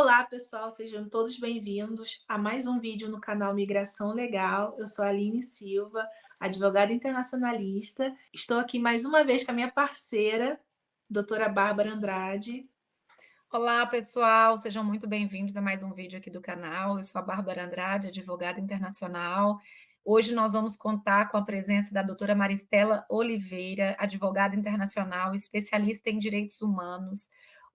Olá, pessoal, sejam todos bem-vindos a mais um vídeo no canal Migração Legal. Eu sou a Aline Silva, advogada internacionalista. Estou aqui mais uma vez com a minha parceira, doutora Bárbara Andrade. Olá, pessoal, sejam muito bem-vindos a mais um vídeo aqui do canal. Eu sou a Bárbara Andrade, advogada internacional. Hoje nós vamos contar com a presença da doutora Maristela Oliveira, advogada internacional, especialista em direitos humanos.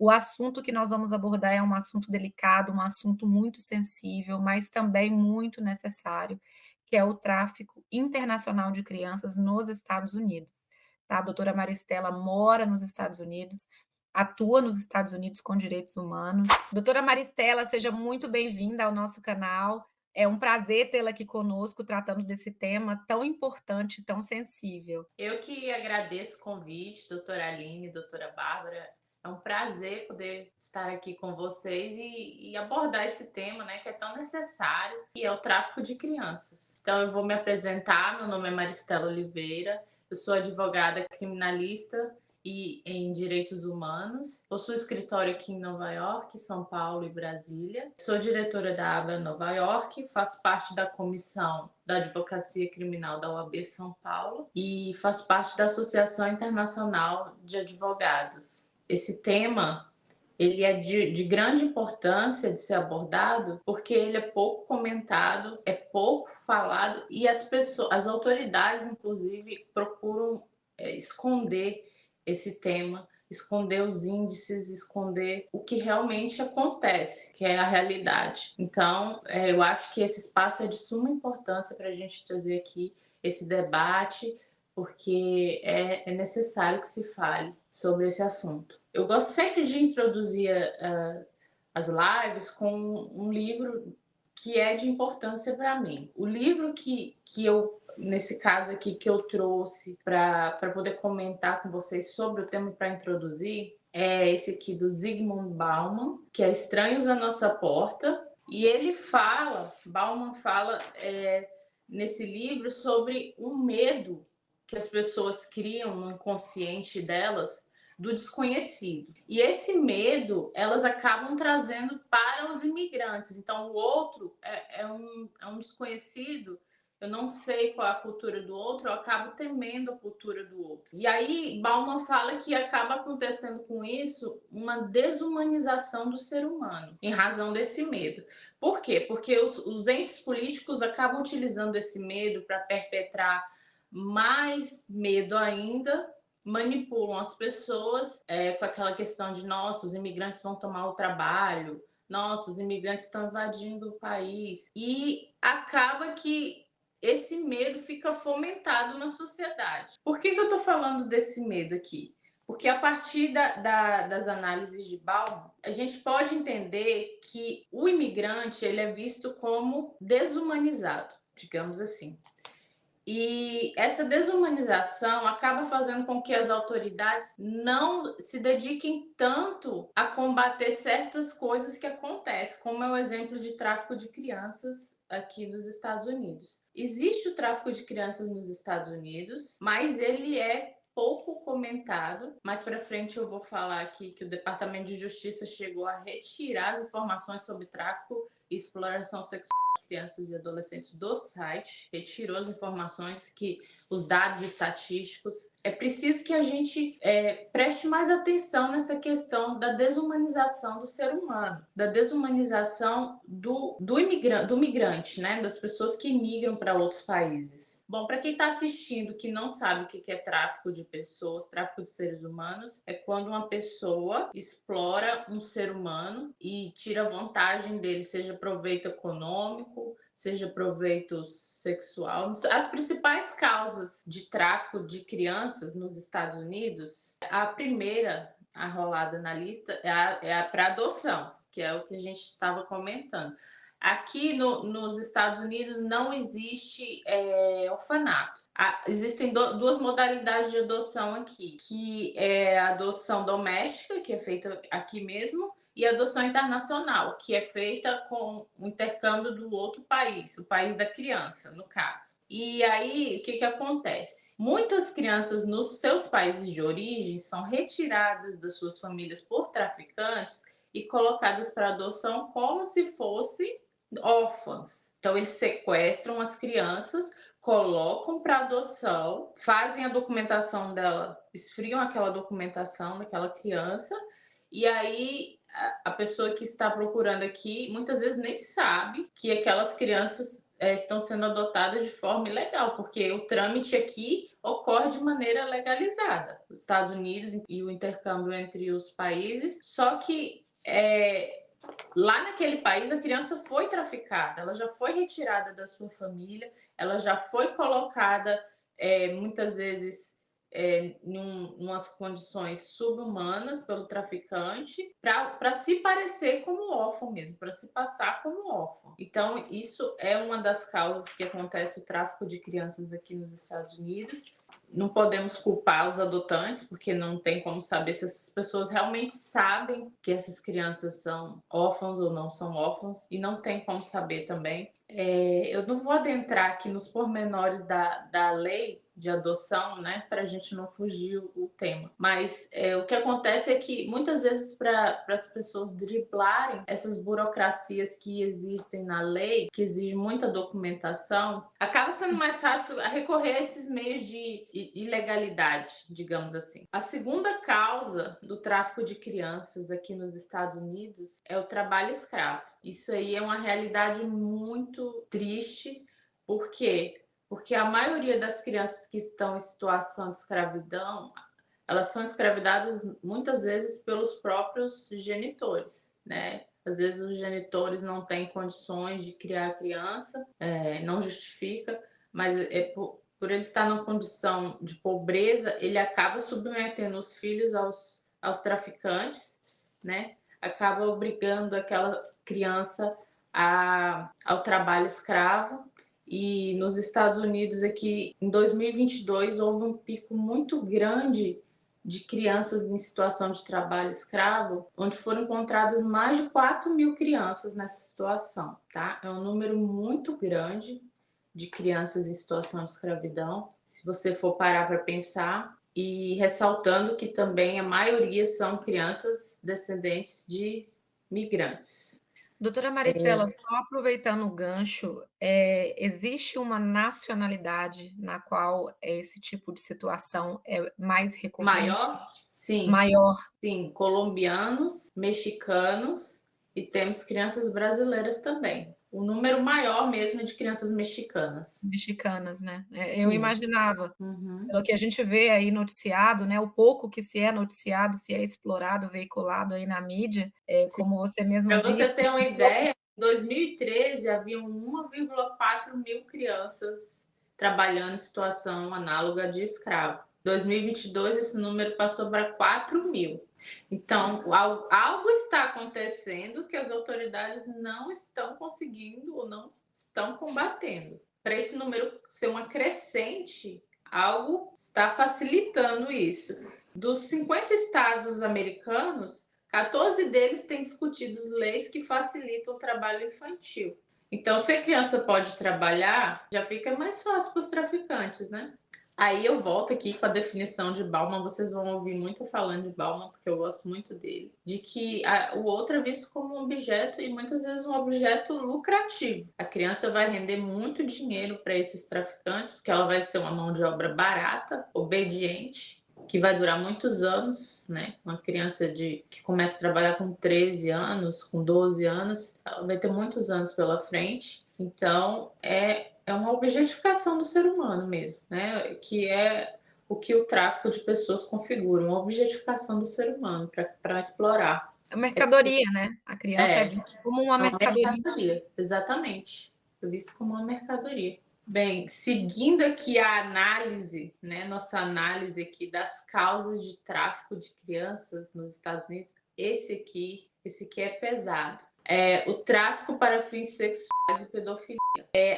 O assunto que nós vamos abordar é um assunto delicado, um assunto muito sensível, mas também muito necessário, que é o tráfico internacional de crianças nos Estados Unidos. Tá? A doutora Maristela mora nos Estados Unidos, atua nos Estados Unidos com direitos humanos. Doutora Maristela, seja muito bem-vinda ao nosso canal. É um prazer tê-la aqui conosco, tratando desse tema tão importante, tão sensível. Eu que agradeço o convite, doutora Aline, doutora Bárbara. É um prazer poder estar aqui com vocês e abordar esse tema, né, que é tão necessário, que é o tráfico de crianças. Então, eu vou me apresentar. Meu nome é Maristela Oliveira, eu sou advogada criminalista e em direitos humanos. Possuo escritório aqui em Nova York, São Paulo e Brasília. Sou diretora da ABA Nova York, faço parte da comissão da Advocacia Criminal da OAB São Paulo e faço parte da Associação Internacional de Advogados. Esse tema ele é de grande importância de ser abordado porque ele é pouco comentado, é pouco falado e as autoridades, inclusive, procuram esconder esse tema, esconder os índices, esconder o que realmente acontece, que é a realidade. Então, eu acho que esse espaço é de suma importância para a gente trazer aqui esse debate, porque é necessário que se fale sobre esse assunto. Eu gosto sempre de introduzir as lives com um livro que é de importância para mim. O livro que eu, nesse caso aqui, que eu trouxe para poder comentar com vocês sobre o tema para introduzir, é esse aqui do Zygmunt Bauman, que é Estranhos à Nossa Porta. E Bauman fala nesse livro sobre um medo que as pessoas criam no inconsciente delas do desconhecido. E esse medo elas acabam trazendo para os imigrantes. Então, o outro é um desconhecido, eu não sei qual é a cultura do outro, eu acabo temendo a cultura do outro. E aí, Bauman fala que acaba acontecendo com isso uma desumanização do ser humano, em razão desse medo. Por quê? Porque os entes políticos acabam utilizando esse medo para perpetrar mais medo ainda, manipulam as pessoas com aquela questão de nossa, os imigrantes vão tomar o trabalho, nossa, os imigrantes estão invadindo o país. E acaba que esse medo fica fomentado na sociedade. Por que eu estou falando desse medo aqui? Porque a partir das análises de Bauman, a gente pode entender que o imigrante ele é visto como desumanizado, digamos assim. E essa desumanização acaba fazendo com que as autoridades não se dediquem tanto a combater certas coisas que acontecem, como é o exemplo de tráfico de crianças aqui nos Estados Unidos. Existe o tráfico de crianças nos Estados Unidos, mas ele é pouco comentado. Mais para frente eu vou falar aqui que o Departamento de Justiça chegou a retirar as informações sobre tráfico e exploração sexual de crianças e adolescentes do site, retirou as informações, que os dados estatísticos. É preciso que a gente preste mais atenção nessa questão da desumanização do ser humano, da desumanização do migrante, né? Das pessoas que migram para outros países. Bom, para quem está assistindo que não sabe o que é tráfico de pessoas, tráfico de seres humanos, é quando uma pessoa explora um ser humano e tira vantagem dele, seja proveito econômico, seja proveito sexual. As principais causas de tráfico de crianças nos Estados Unidos, a primeira arrolada na lista é a para adoção, que é o que a gente estava comentando. Aqui nos Estados Unidos não existe orfanato. Existem duas modalidades de adoção aqui, que é a adoção doméstica, que é feita aqui mesmo, e a adoção internacional, que é feita com o intercâmbio do outro país, o país da criança, no caso. E aí, o que acontece? Muitas crianças nos seus países de origem são retiradas das suas famílias por traficantes e colocadas para adoção como se fossem órfãs. Então, eles sequestram as crianças, colocam para adoção, fazem a documentação dela, esfriam aquela documentação daquela criança, e aí a pessoa que está procurando aqui muitas vezes nem sabe que aquelas crianças estão sendo adotadas de forma ilegal, porque o trâmite aqui ocorre de maneira legalizada, os Estados Unidos e o intercâmbio entre os países, só que lá naquele país a criança foi traficada, ela já foi retirada da sua família, ela já foi colocada muitas vezes em umas condições subhumanas pelo traficante para se parecer como órfão mesmo, para se passar como órfão. Então, isso é uma das causas que acontece o tráfico de crianças aqui nos Estados Unidos. Não podemos culpar os adotantes, porque não tem como saber se essas pessoas realmente sabem que essas crianças são órfãos ou não são órfãos, e não tem como saber também. Eu não vou adentrar aqui nos pormenores da lei de adoção, né, para a gente não fugir o tema. Mas o que acontece é que muitas vezes para as pessoas driblarem essas burocracias que existem na lei, que exige muita documentação, acaba sendo mais fácil recorrer a esses meios de ilegalidade, digamos assim. A segunda causa do tráfico de crianças aqui nos Estados Unidos é o trabalho escravo. Isso aí é uma realidade muito triste, por quê? Porque a maioria das crianças que estão em situação de escravidão, elas são escravizadas muitas vezes pelos próprios genitores, né? Às vezes os genitores não têm condições de criar a criança, não justifica, mas por ele estar numa condição de pobreza, ele acaba submetendo os filhos aos traficantes, né? Acaba obrigando aquela criança ao trabalho escravo. E nos Estados Unidos, aqui em 2022, houve um pico muito grande de crianças em situação de trabalho escravo, onde foram encontradas mais de 4.000 crianças nessa situação, tá? É um número muito grande de crianças em situação de escravidão, se você for parar para pensar, e ressaltando que também a maioria são crianças descendentes de migrantes. Doutora Maristela, só aproveitando o gancho, existe uma nacionalidade na qual esse tipo de situação é mais recorrente? Maior? Sim. Maior. Sim, colombianos, mexicanos e temos crianças brasileiras também. O número maior mesmo é de crianças mexicanas. Mexicanas, né? Eu Sim. imaginava. Uhum. Pelo que a gente vê aí noticiado, né? O pouco que se é noticiado, se é explorado, veiculado aí na mídia, como você mesma Para disse. você ter uma ideia, em 2013 haviam 1,4 mil crianças trabalhando em situação análoga de escravo. Em 2022 esse número passou para 4.000. Então, algo está acontecendo que as autoridades não estão conseguindo ou não estão combatendo. Para esse número ser uma crescente, algo está facilitando isso. Dos 50 estados americanos, 14 deles têm discutido leis que facilitam o trabalho infantil. Então, se a criança pode trabalhar, já fica mais fácil para os traficantes, né? Aí eu volto aqui com a definição de Bauman, vocês vão ouvir muito falando de Bauman, porque eu gosto muito dele, de que o outro é visto como um objeto e muitas vezes um objeto lucrativo. A criança vai render muito dinheiro para esses traficantes, porque ela vai ser uma mão de obra barata, obediente, que vai durar muitos anos, né? Uma criança que começa a trabalhar com 13 anos, com 12 anos, ela vai ter muitos anos pela frente. Então, é uma objetificação do ser humano mesmo, né? Que é o que o tráfico de pessoas configura, uma objetificação do ser humano para explorar. É mercadoria, né? A criança é vista como uma mercadoria. Exatamente. É visto como uma mercadoria. Bem, seguindo aqui a análise, né, nossa análise aqui das causas de tráfico de crianças nos Estados Unidos, esse aqui é pesado. O tráfico para fins sexuais e pedofilia.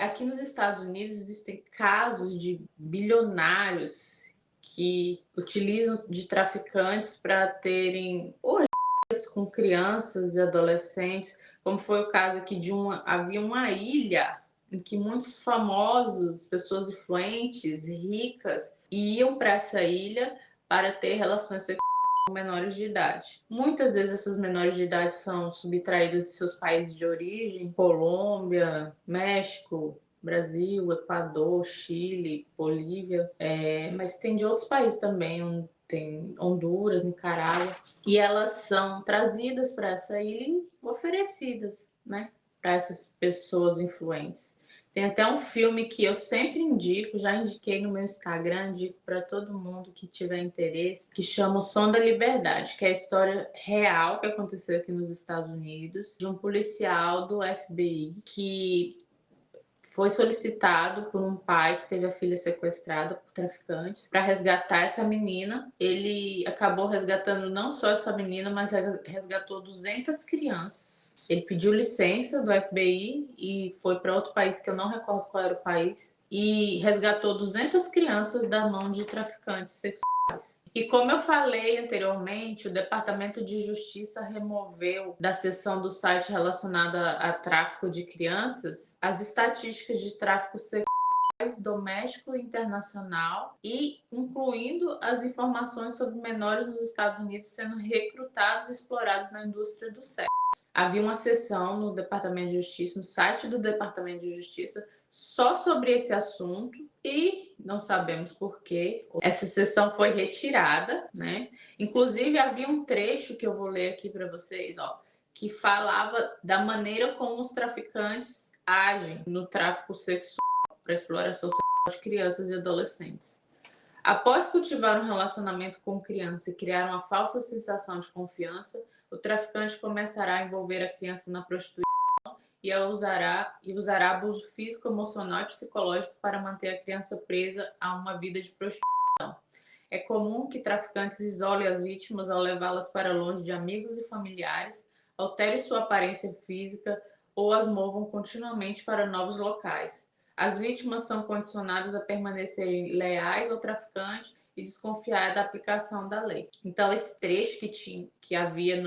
Aqui nos Estados Unidos existem casos de bilionários que utilizam de traficantes para terem orgias com crianças e adolescentes, como foi o caso aqui havia uma ilha em que muitos famosos, pessoas influentes, ricas, iam para essa ilha para ter relações sexuais menores de idade. Muitas vezes essas menores de idade são subtraídas de seus países de origem, Colômbia, México, Brasil, Equador, Chile, Bolívia, mas tem de outros países também, tem Honduras, Nicarágua, e elas são trazidas para essa ilha e oferecidas, né, para essas pessoas influentes. Tem até um filme que eu sempre indico, já indiquei no meu Instagram, indico para todo mundo que tiver interesse, que chama O Som da Liberdade, que é a história real que aconteceu aqui nos Estados Unidos, de um policial do FBI que foi solicitado por um pai que teve a filha sequestrada por traficantes para resgatar essa menina. Ele acabou resgatando não só essa menina, mas resgatou 200 crianças. Ele pediu licença do FBI e foi para outro país, que eu não recordo qual era o país, e resgatou 200 crianças da mão de traficantes sexuais. E como eu falei anteriormente, o Departamento de Justiça removeu da seção do site relacionada a tráfico de crianças as estatísticas de tráfico sexual doméstico e internacional, e incluindo as informações sobre menores nos Estados Unidos sendo recrutados e explorados na indústria do sexo. Havia uma seção no Departamento de Justiça, no site do Departamento de Justiça, só sobre esse assunto, e não sabemos por quê. Essa seção foi retirada, né? Inclusive havia um trecho que eu vou ler aqui para vocês, que falava da maneira como os traficantes agem no tráfico sexual para exploração sexual de crianças e adolescentes. Após cultivar um relacionamento com criança e criar uma falsa sensação de confiança, o traficante começará a envolver a criança na prostituição e usará abuso físico, emocional e psicológico para manter a criança presa a uma vida de prostituição. É comum que traficantes isolem as vítimas ao levá-las para longe de amigos e familiares, altere sua aparência física ou as movam continuamente para novos locais. As vítimas são condicionadas a permanecerem leais ao traficante e desconfiar da aplicação da lei. Então, esse trecho que havia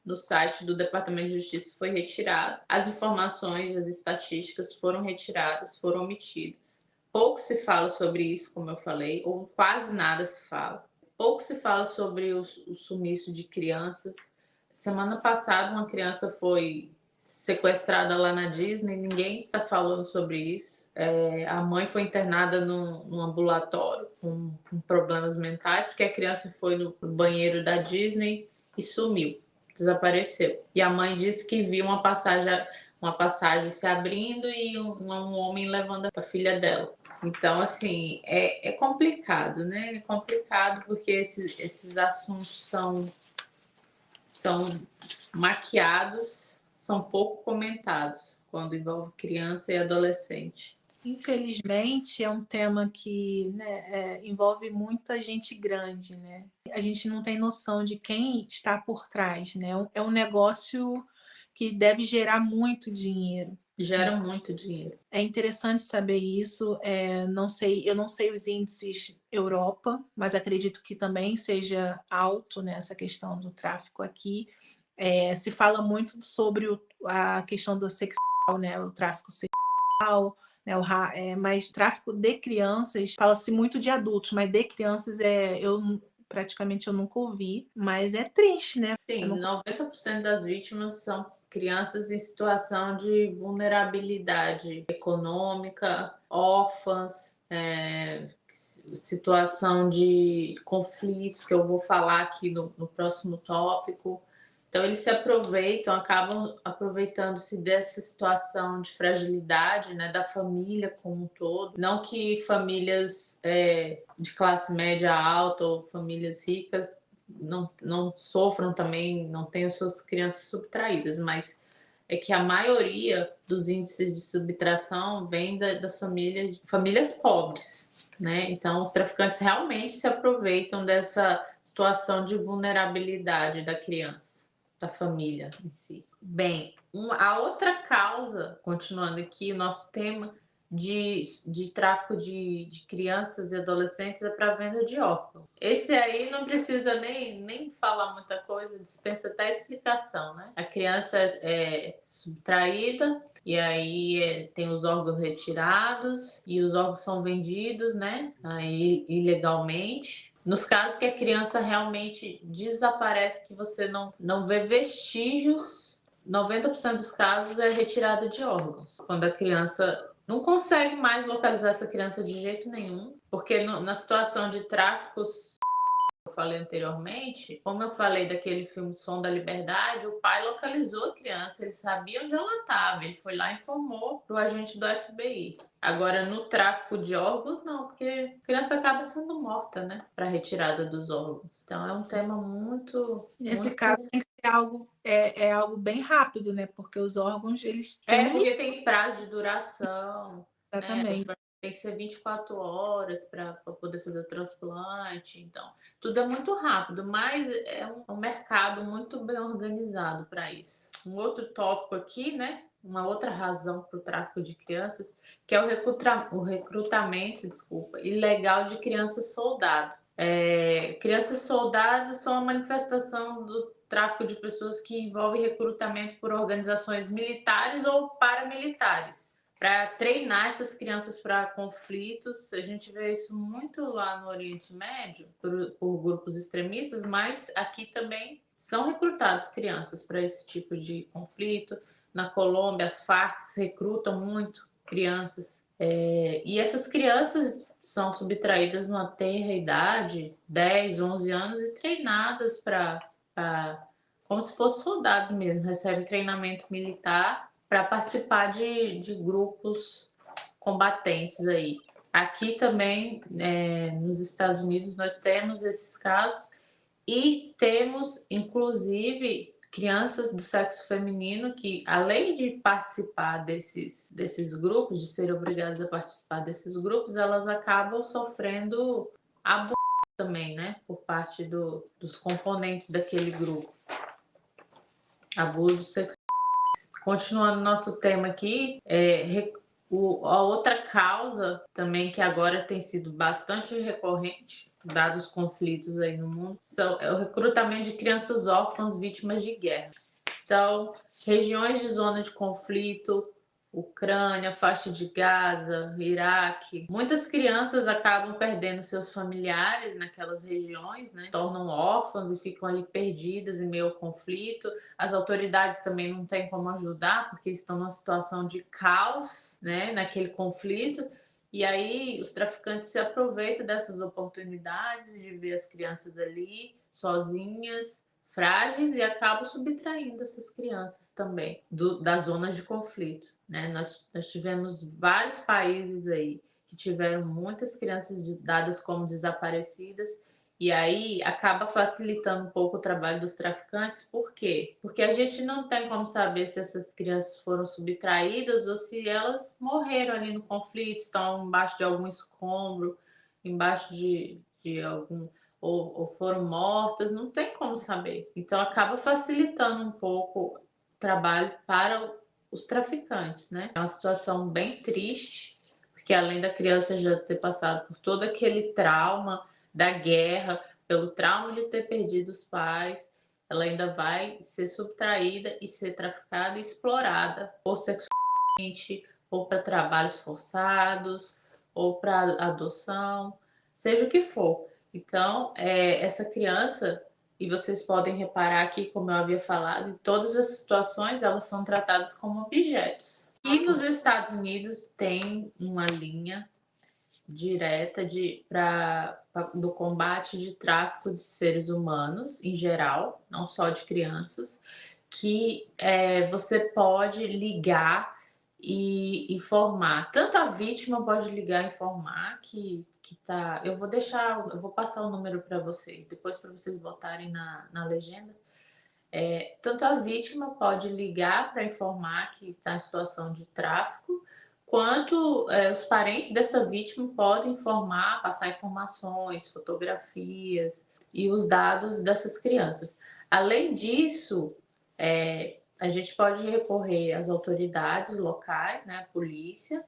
no site do Departamento de Justiça foi retirado. As informações, as estatísticas foram retiradas, foram omitidas. Pouco se fala sobre isso, como eu falei, ou quase nada se fala. Pouco se fala sobre o sumiço de crianças. Semana passada, uma criança foi sequestrada lá na Disney, ninguém está falando sobre isso. A mãe foi internada num ambulatório com problemas mentais, porque a criança foi no banheiro da Disney e sumiu, desapareceu. E a mãe disse que viu uma passagem se abrindo e um homem levando a filha dela. Então, assim, é complicado, né? É complicado porque esses assuntos são maquiados, são pouco comentados quando envolve criança e adolescente. Infelizmente, é um tema que, né, envolve muita gente grande, né? A gente não tem noção de quem está por trás, né? É um negócio que deve gerar muito dinheiro. Gera muito dinheiro. É interessante saber isso. Eu não sei os índices Europa, mas acredito que também seja alto nessa questão do tráfico aqui. Se fala muito sobre a questão do sexual, né? O tráfico sexual, né? Mas tráfico de crianças, fala-se muito de adultos, mas de crianças praticamente eu nunca ouvi, mas é triste, né? Sim, 90% das vítimas são crianças em situação de vulnerabilidade econômica, órfãs, situação de conflitos, que eu vou falar aqui no próximo tópico. Então, eles se aproveitam, acabam aproveitando-se dessa situação de fragilidade, né, da família como um todo. Não que famílias de classe média alta ou famílias ricas não sofram também, não tenham suas crianças subtraídas, mas é que a maioria dos índices de subtração vem das famílias pobres, né? Então, os traficantes realmente se aproveitam dessa situação de vulnerabilidade da criança, da família em si. Bem, a outra causa, continuando aqui o nosso tema, de tráfico de crianças e adolescentes é para venda de órgãos. Esse aí não precisa nem falar muita coisa, dispensa até explicação, né? A criança é subtraída e aí tem os órgãos retirados e os órgãos são vendidos, né? Aí, ilegalmente. Nos casos que a criança realmente desaparece, que você não vê vestígios, 90% dos casos é retirada de órgãos. Quando a criança não consegue mais localizar essa criança de jeito nenhum, porque na situação de tráficos eu falei anteriormente, como eu falei daquele filme Som da Liberdade, o pai localizou a criança, ele sabia onde ela estava, ele foi lá e informou para o agente do FBI. Agora, no tráfico de órgãos, não, porque a criança acaba sendo morta, né, para retirada dos órgãos. Então, é um tema muito, Nesse muito caso tem que ser algo, é algo bem rápido, né? Porque os órgãos, eles têm um limite, porque tem prazo de duração, né? exatamente. Tem que ser 24 horas para poder fazer o transplante. Então, tudo é muito rápido, mas é um mercado muito bem organizado para isso. Um outro tópico aqui, né? Uma outra razão para o tráfico de crianças, que é o recrutamento, desculpa, ilegal de crianças soldado. Crianças soldados são a manifestação do tráfico de pessoas que envolve recrutamento por organizações militares ou paramilitares para treinar essas crianças para conflitos. A gente vê isso muito lá no Oriente Médio por grupos extremistas, mas aqui também são recrutadas crianças para esse tipo de conflito. Na Colômbia, as Farc recrutam muito crianças. E essas crianças são subtraídas numa tenra idade, 10, 11 anos, e treinadas como se fossem soldados mesmo, recebem treinamento militar para participar de grupos combatentes aí. Aqui também, nos Estados Unidos, nós temos esses casos e temos, inclusive, crianças do sexo feminino que, além de participar desses grupos, de serem obrigadas a participar desses grupos, elas acabam sofrendo abuso também, né, por parte dos componentes daquele grupo. Abuso sexual. Continuando nosso tema aqui, a outra causa também que agora tem sido bastante recorrente, dados os conflitos aí no mundo, é o recrutamento de crianças órfãs vítimas de guerra. Então, regiões de zona de conflito, Ucrânia, faixa de Gaza, Iraque. Muitas crianças acabam perdendo seus familiares naquelas regiões, né? Tornam órfãs e ficam ali perdidas em meio ao conflito. As autoridades também não têm como ajudar porque estão numa situação de caos, né, naquele conflito. E aí os traficantes se aproveitam dessas oportunidades de ver as crianças ali sozinhas, frágeis, e acabam subtraindo essas crianças também das zonas de conflito, né? Nós tivemos vários países aí que tiveram muitas crianças dadas como desaparecidas, e aí acaba facilitando um pouco o trabalho dos traficantes. Por quê? Porque a gente não tem como saber se essas crianças foram subtraídas ou se elas morreram ali no conflito, estão embaixo de algum escombro, embaixo de algum ou foram mortas, não tem como saber. Então acaba facilitando um pouco o trabalho para os traficantes, né? É uma situação bem triste, porque além da criança já ter passado por todo aquele trauma da guerra, pelo trauma de ter perdido os pais, ela ainda vai ser subtraída e ser traficada e explorada, ou sexualmente, ou para trabalhos forçados, ou para adoção, seja o que for. Então, essa criança, e vocês podem reparar aqui, como eu havia falado, em todas as situações elas são tratadas como objetos. E nos Estados Unidos tem uma linha direta do combate de tráfico de seres humanos em geral, não só de crianças, que você pode ligar e informar. Tanto a vítima pode ligar e informar que tá. Eu vou passar o número para vocês, depois para vocês botarem na legenda. Tanto a vítima pode ligar para informar que está em situação de tráfico, quanto os parentes dessa vítima podem informar, passar informações, fotografias e os dados dessas crianças. Além disso, a gente pode recorrer às autoridades locais, né, a polícia,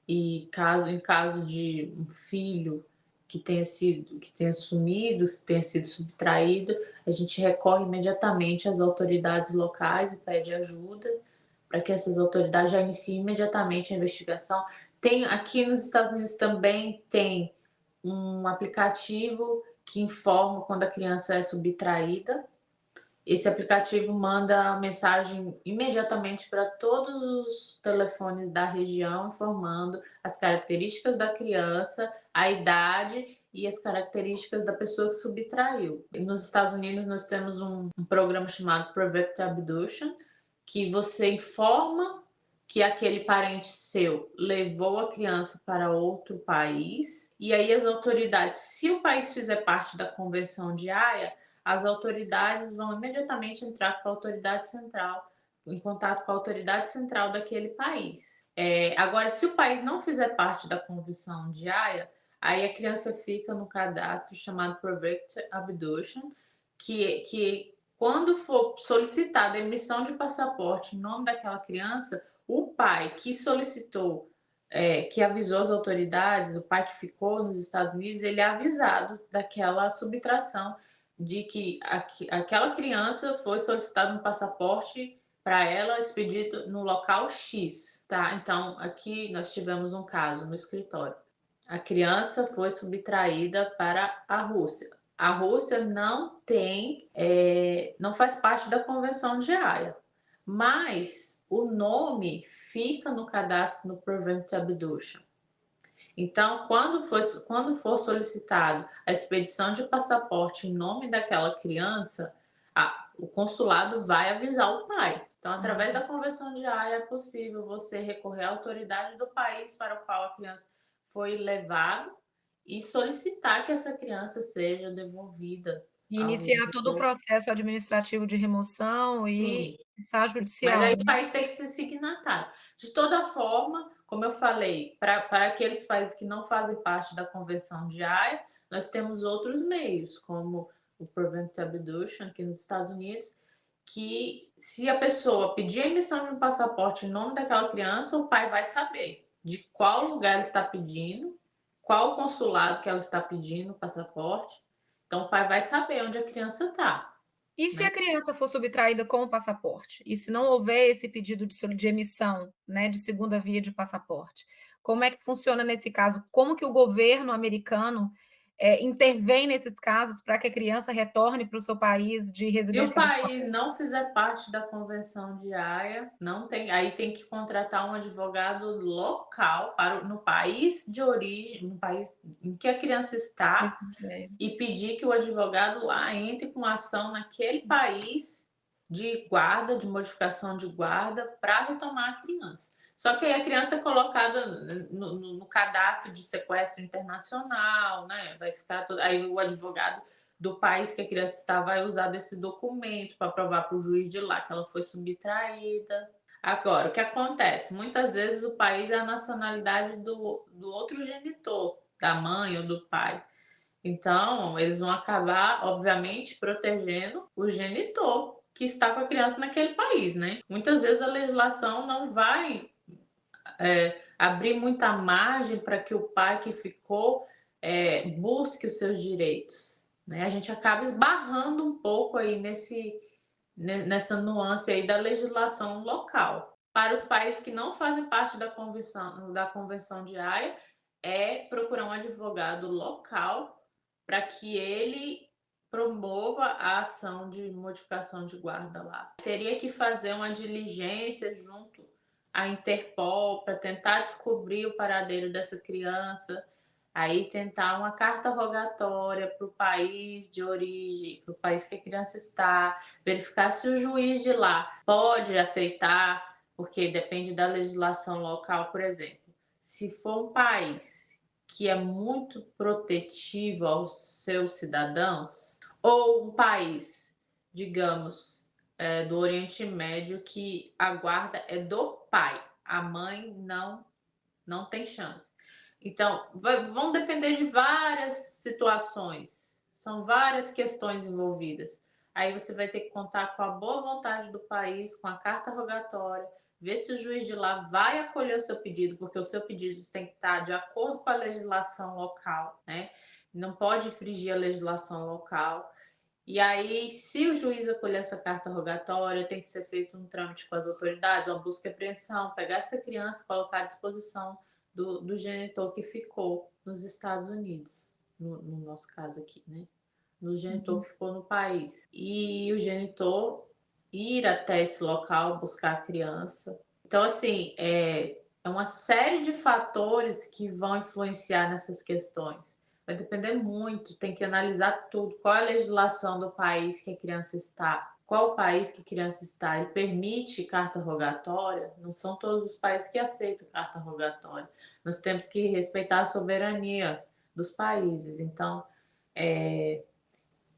e em caso de um filho que tenha sumido, tenha sido subtraído, a gente recorre imediatamente às autoridades locais e pede ajuda para que essas autoridades já iniciem imediatamente a investigação. Aqui nos Estados Unidos também tem um aplicativo que informa quando a criança é subtraída. Esse aplicativo manda a mensagem imediatamente para todos os telefones da região, informando as características da criança, a idade e as características da pessoa que subtraiu. E nos Estados Unidos, nós temos um programa chamado Prevent Abduction, que você informa que aquele parente seu levou a criança para outro país, e aí as autoridades, se o país fizer parte da Convenção de Haia, as autoridades vão imediatamente entrar com a autoridade central, em contato com a autoridade central daquele país. Agora, se o país não fizer parte da Convenção de Haia, aí a criança fica no cadastro chamado Prevent Abduction, que quando for solicitada a emissão de passaporte em nome daquela criança, o pai que solicitou, que avisou as autoridades, o pai que ficou nos Estados Unidos, ele é avisado daquela subtração, de que aquela criança foi solicitado um passaporte para ela expedido no local X, tá? Então, aqui nós tivemos um caso no escritório. A criança foi subtraída para a Rússia. A Rússia não tem, não faz parte da Convenção de Haia, mas o nome fica no cadastro no Prevent Abduction. Então, quando for solicitado a expedição de passaporte em nome daquela criança, o consulado vai avisar o pai. Então, através da Convenção de Haia, é possível você recorrer à autoridade do país para o qual a criança foi levada e solicitar que essa criança seja devolvida. E iniciar todo o processo administrativo de remoção e estar judicial. Mas aí o país tem que ser signatário. De toda forma, como eu falei, para aqueles países que não fazem parte da Convenção de Haia, nós temos outros meios, como o Prevent Abduction aqui nos Estados Unidos, que se a pessoa pedir a emissão de um passaporte em nome daquela criança, o pai vai saber de qual lugar ela está pedindo, qual consulado que ela está pedindo o passaporte. Então, o pai vai saber onde a criança está. E se a criança for subtraída com o passaporte? E se não houver esse pedido de emissão, né, de segunda via de passaporte? Como é que funciona nesse caso? Como que o governo americano intervém nesses casos para que a criança retorne para o seu país de residência? Se o país não fizer parte da Convenção de Haia, não tem, aí tem que contratar um advogado local no país de origem, no país em que a criança está, e pedir que o advogado lá entre com ação naquele país de guarda, de modificação de guarda, para retomar a criança. Só que aí a criança é colocada no cadastro de sequestro internacional, né? Vai ficar aí o advogado do país que a criança está vai usar desse documento para provar para o juiz de lá que ela foi subtraída. Agora, o que acontece? Muitas vezes o país é a nacionalidade do outro genitor, da mãe ou do pai. Então, eles vão acabar, obviamente, protegendo o genitor que está com a criança naquele país, né? Muitas vezes a legislação não vai abrir muita margem para que o pai que ficou busque os seus direitos, né? A gente acaba esbarrando um pouco aí nessa nuance aí da legislação local. Para os países que não fazem parte da Convenção de Haia, é procurar um advogado local para que ele promova a ação de modificação de guarda lá. Teria que fazer uma diligência junto à Interpol para tentar descobrir o paradeiro dessa criança, aí tentar uma carta rogatória para o país de origem, para o país que a criança está, verificar se o juiz de lá pode aceitar, porque depende da legislação local, por exemplo. Se for um país que é muito protetivo aos seus cidadãos, ou um país, digamos, do Oriente Médio, que a guarda é do pai, a mãe não tem chance. Então, vão depender de várias situações, são várias questões envolvidas. Aí você vai ter que contar com a boa vontade do país, com a carta rogatória, ver se o juiz de lá vai acolher o seu pedido, porque o seu pedido tem que estar de acordo com a legislação local, né? Não pode infringir a legislação local. E aí, se o juiz acolher essa carta rogatória, tem que ser feito um trâmite com as autoridades, uma busca e apreensão, pegar essa criança e colocar à disposição do genitor que ficou nos Estados Unidos, no nosso caso aqui, né? no genitor que ficou no país. E o genitor ir até esse local buscar a criança. Então, assim, é uma série de fatores que vão influenciar nessas questões. Vai depender muito, tem que analisar tudo. Qual é a legislação do país que a criança está? Qual o país que a criança está? Ele permite carta rogatória? Não são todos os países que aceitam carta rogatória. Nós temos que respeitar a soberania dos países. Então,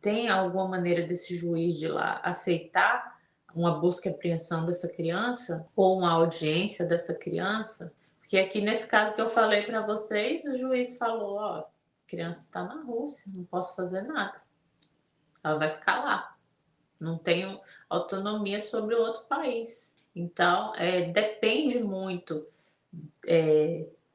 tem alguma maneira desse juiz de lá aceitar uma busca e apreensão dessa criança ou uma audiência dessa criança? Porque aqui nesse caso que eu falei para vocês, o juiz falou, ó, a criança está na Rússia, não posso fazer nada. Ela vai ficar lá. Não tenho autonomia sobre o outro país. Então, depende muito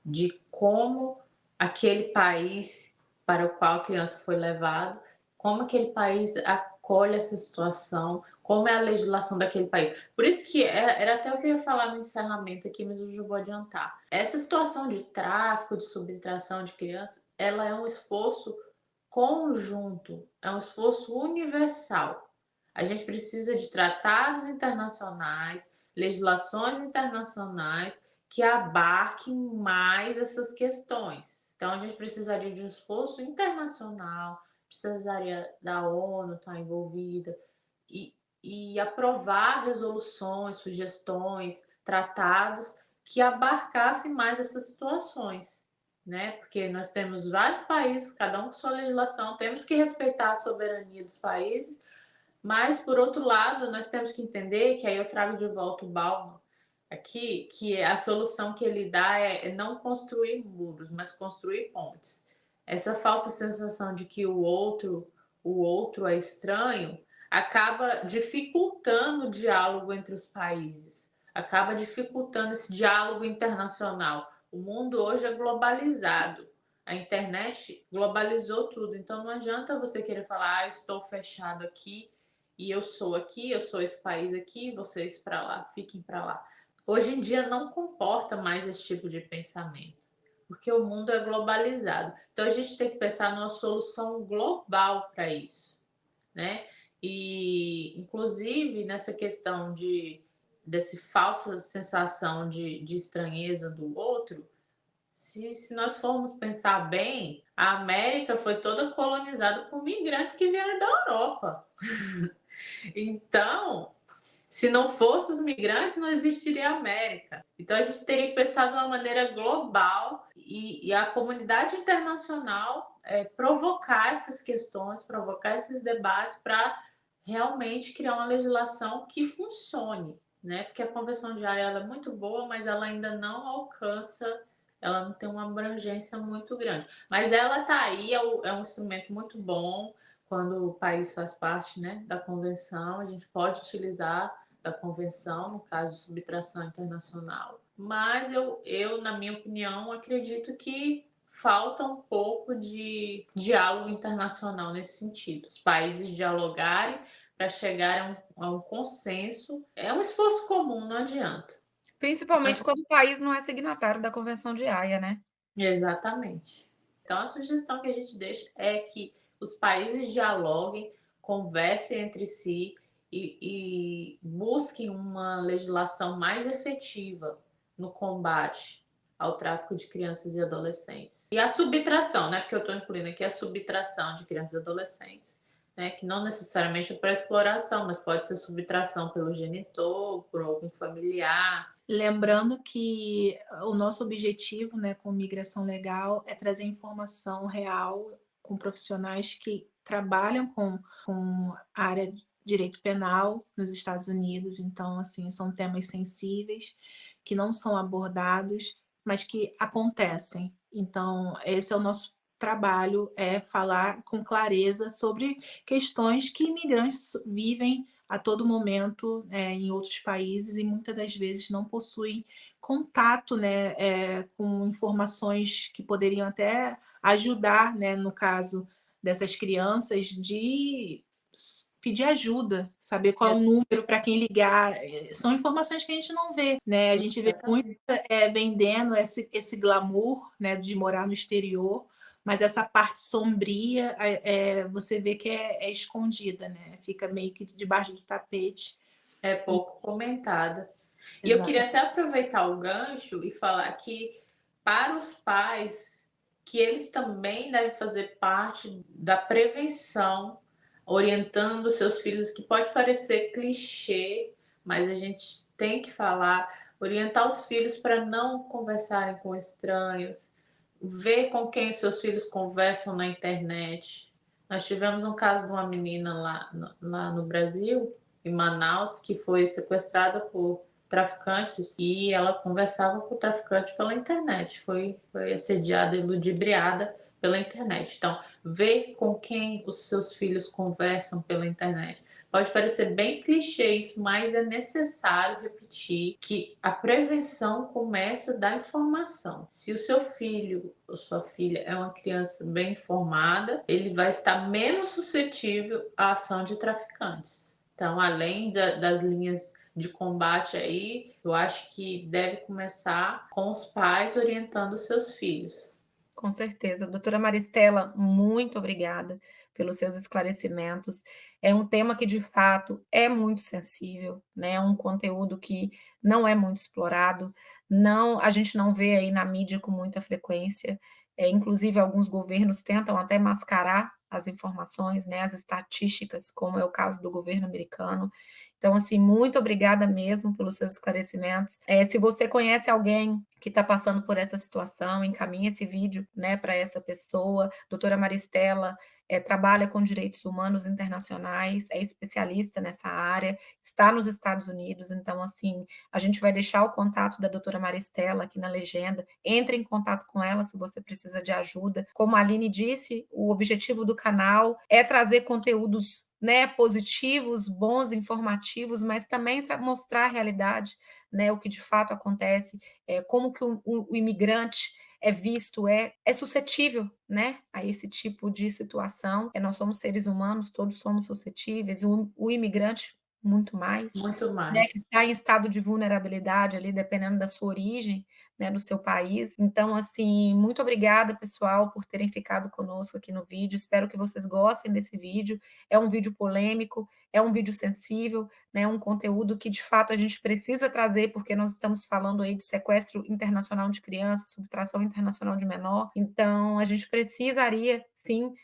de como aquele país para o qual a criança foi levado, como aquele país acolhe essa situação, como é a legislação daquele país. Por isso que era até o que eu ia falar no encerramento aqui, mas eu já vou adiantar. Essa situação de tráfico, de subtração de crianças, ela é um esforço conjunto, é um esforço universal. A gente precisa de tratados internacionais, legislações internacionais que abarquem mais essas questões. Então, a gente precisaria de um esforço internacional, precisaria da ONU estar envolvida e aprovar resoluções, sugestões, tratados que abarcassem mais essas situações, né? Porque nós temos vários países, cada um com sua legislação, temos que respeitar a soberania dos países, mas, por outro lado, nós temos que entender que aí eu trago de volta o Bauman aqui, que a solução que ele dá é não construir muros, mas construir pontes. Essa falsa sensação de que o outro é estranho, acaba dificultando o diálogo entre os países, acaba dificultando esse diálogo internacional. O mundo hoje é globalizado. A internet globalizou tudo, então não adianta você querer falar, estou fechado aqui e eu sou aqui, eu sou esse país aqui, vocês para lá, fiquem para lá. Hoje em dia não comporta mais esse tipo de pensamento, porque o mundo é globalizado. Então a gente tem que pensar numa solução global para isso, né? E inclusive nessa questão dessa falsa sensação de estranheza do outro, se nós formos pensar bem, a América foi toda colonizada por migrantes que vieram da Europa. Então, se não fossem os migrantes, não existiria a América. Então, a gente teria que pensar de uma maneira global e a comunidade internacional provocar essas questões, provocar esses debates para realmente criar uma legislação que funcione, né? Porque a Convenção de Haia ela é muito boa, mas ela ainda não alcança, ela não tem uma abrangência muito grande. Mas ela está aí, é um instrumento muito bom. Quando o país faz parte, né, da convenção, a gente pode utilizar da convenção, no caso de subtração internacional. Mas eu, na minha opinião, acredito que falta um pouco de diálogo internacional nesse sentido. Os países dialogarem para chegar a um consenso. É um esforço comum, não adianta. Principalmente quando o país não é signatário da Convenção de Haia, né? Exatamente. Então, a sugestão que a gente deixa é que os países dialoguem, conversem entre si e busquem uma legislação mais efetiva no combate ao tráfico de crianças e adolescentes. E a subtração, né? Porque eu estou incluindo aqui a subtração de crianças e adolescentes, né? Que não necessariamente é para exploração, mas pode ser subtração pelo genitor, por algum familiar. Lembrando que o nosso objetivo, né, com Migração Legal é trazer informação real com profissionais que trabalham com a área de direito penal nos Estados Unidos. Então, assim, são temas sensíveis que não são abordados, mas que acontecem. Então, esse é o nosso trabalho, é falar com clareza sobre questões que imigrantes vivem a todo momento em outros países e muitas das vezes não possuem contato, né, com informações que poderiam até ajudar, né, no caso dessas crianças, de pedir ajuda, saber qual é o número para quem ligar. São informações que a gente não vê, né? A gente vê muito vendendo esse glamour, né, de morar no exterior, mas essa parte sombria, você vê que é escondida, né? Fica meio que debaixo do tapete. É pouco comentada. E eu queria Exatamente. até aproveitar o gancho e falar que, para os pais, que eles também devem fazer parte da prevenção, orientando seus filhos, que pode parecer clichê, mas a gente tem que falar, orientar os filhos para não conversarem com estranhos, ver com quem os seus filhos conversam na internet. Nós tivemos um caso de uma menina lá no Brasil, em Manaus, que foi sequestrada por traficantes e ela conversava com o traficante pela internet. Foi assediada e ludibriada pela internet. Então, ver com quem os seus filhos conversam pela internet. Pode parecer bem clichê isso, mas é necessário repetir que a prevenção começa da informação. Se o seu filho ou sua filha é uma criança bem informada, ele vai estar menos suscetível à ação de traficantes. Então, além das linhas de combate aí, eu acho que deve começar com os pais orientando os seus filhos. Com certeza. Doutora Maristela, muito obrigada pelos seus esclarecimentos. É um tema que, de fato, é muito sensível, né? É um conteúdo que não é muito explorado, não, a gente não vê aí na mídia com muita frequência. Inclusive, alguns governos tentam até mascarar as informações, né, as estatísticas, como é o caso do governo americano. Então, assim, muito obrigada mesmo pelos seus esclarecimentos. Se você conhece alguém que está passando por essa situação, encaminhe esse vídeo, né, para essa pessoa. Doutora Maristela trabalha com direitos humanos internacionais, é especialista nessa área, está nos Estados Unidos, então, assim, a gente vai deixar o contato da doutora Maristela aqui na legenda. Entre em contato com ela se você precisa de ajuda. Como a Aline disse, o objetivo do canal é trazer conteúdos, né, positivos, bons, informativos, mas também mostrar a realidade, né, o que de fato acontece, como que o imigrante é visto, é suscetível, né, a esse tipo de situação. Nós somos seres humanos, todos somos suscetíveis, o imigrante muito mais, Muito né, que mais. está em estado de vulnerabilidade ali, dependendo da sua origem, né, do seu país. Então, assim, muito obrigada, pessoal, por terem ficado conosco aqui no vídeo. Espero que vocês gostem desse vídeo. É um vídeo polêmico, é um vídeo sensível, né, um conteúdo que, de fato, a gente precisa trazer, porque nós estamos falando aí de sequestro internacional de crianças, subtração internacional de menor. Então, a gente precisaria, sim,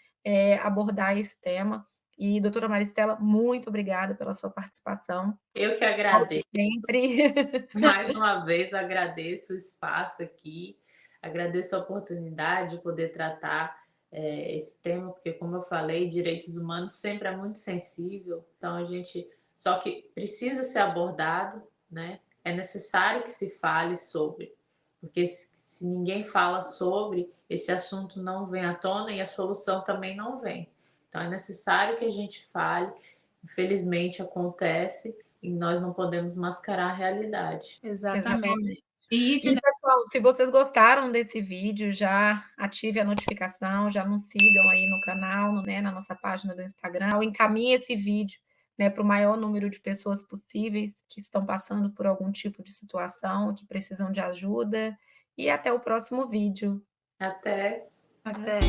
abordar esse tema. E, doutora Maristela, muito obrigada pela sua participação. Eu que Volte agradeço. sempre. Mais uma vez, agradeço o espaço aqui, agradeço a oportunidade de poder tratar esse tema, porque, como eu falei, direitos humanos sempre é muito sensível, então a gente só que precisa ser abordado, né? É necessário que se fale sobre, porque se ninguém fala sobre, esse assunto não vem à tona e a solução também não vem. Então é necessário que a gente fale, infelizmente acontece, e nós não podemos mascarar a realidade. Exatamente. Exatamente. E E, pessoal, se vocês gostaram desse vídeo, já ative a notificação, já nos sigam aí no canal, né, na nossa página do Instagram, encaminhe esse vídeo, né, para o maior número de pessoas possíveis que estão passando por algum tipo de situação, que precisam de ajuda. E até o próximo vídeo. Até. até.